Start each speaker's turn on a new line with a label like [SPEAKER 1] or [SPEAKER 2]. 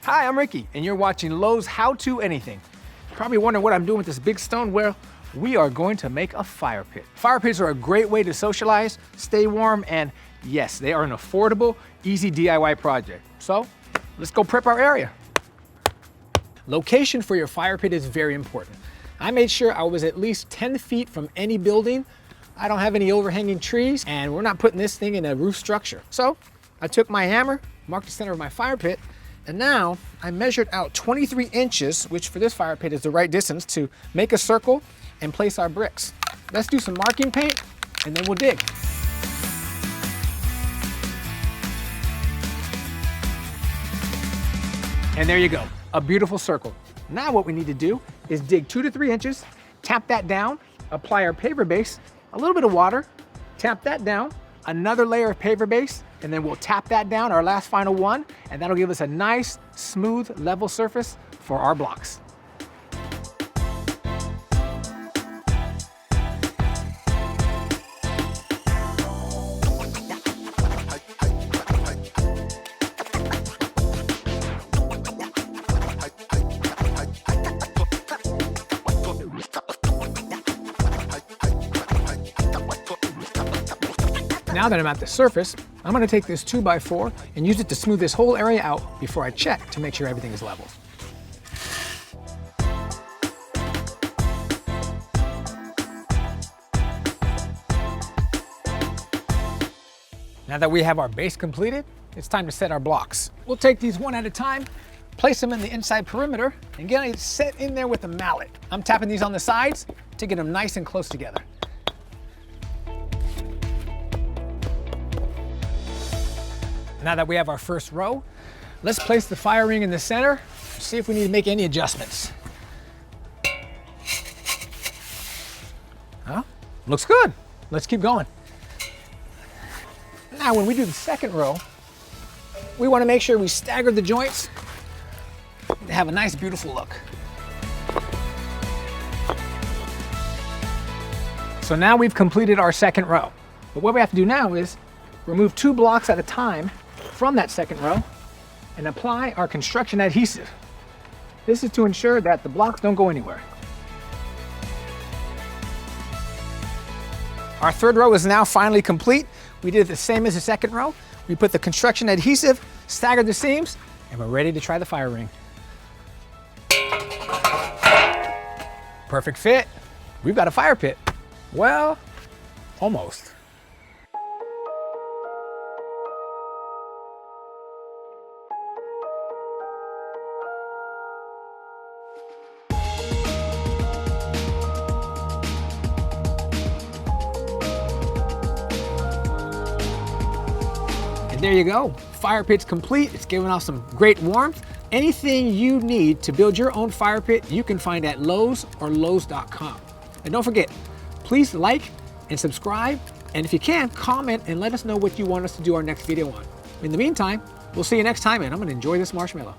[SPEAKER 1] Hi, I'm Ricky, and you're watching Lowe's How To Anything. You're probably wondering what I'm doing with this big stone. Well, we are going to make a fire pit. Fire pits are a great way to socialize, stay warm, and yes, they are an affordable, easy DIY project. So, let's go prep our area. Location for your fire pit is very important. I made sure I was at least 10 feet from any building. I don't have any overhanging trees, and we're not putting this thing in a roof structure. So, I took my hammer, marked the center of my fire pit, and now I measured out 23 inches, which for this fire pit is the right distance, to make a circle and place our bricks. Let's do some marking paint and then we'll dig. And there you go, a beautiful circle. Now what we need to do is dig 2 to 3 inches, tap that down, apply our paver base, a little bit of water, tap that down, another layer of paver base, and then we'll tap that down, our last final one, and that'll give us a nice, smooth, level surface for our blocks. Now that I'm at the surface, I'm going to take this 2x4 and use it to smooth this whole area out before I check to make sure everything is level. Now that we have our base completed, it's time to set our blocks. We'll take these one at a time, place them in the inside perimeter, and get it set in there with a mallet. I'm tapping these on the sides to get them nice and close together. Now that we have our first row, let's place the fire ring in the center, see if we need to make any adjustments. Huh? Looks good. Let's keep going. Now when we do the second row, we want to make sure we stagger the joints to have a nice, beautiful look. So now we've completed our second row. But what we have to do now is remove 2 blocks at a time from that second row and apply our construction adhesive. This is to ensure that the blocks don't go anywhere. Our third row is now finally complete. We did the same as the second row. We put the construction adhesive, staggered the seams, and we're ready to try the fire ring. Perfect fit. We've got a fire pit. Well, almost. There you go, fire pit's complete. It's giving off some great warmth. Anything you need to build your own fire pit, you can find at Lowe's or Lowes.com. And don't forget, please like and subscribe. And if you can, comment and let us know what you want us to do our next video on. In the meantime, we'll see you next time, and I'm gonna enjoy this marshmallow.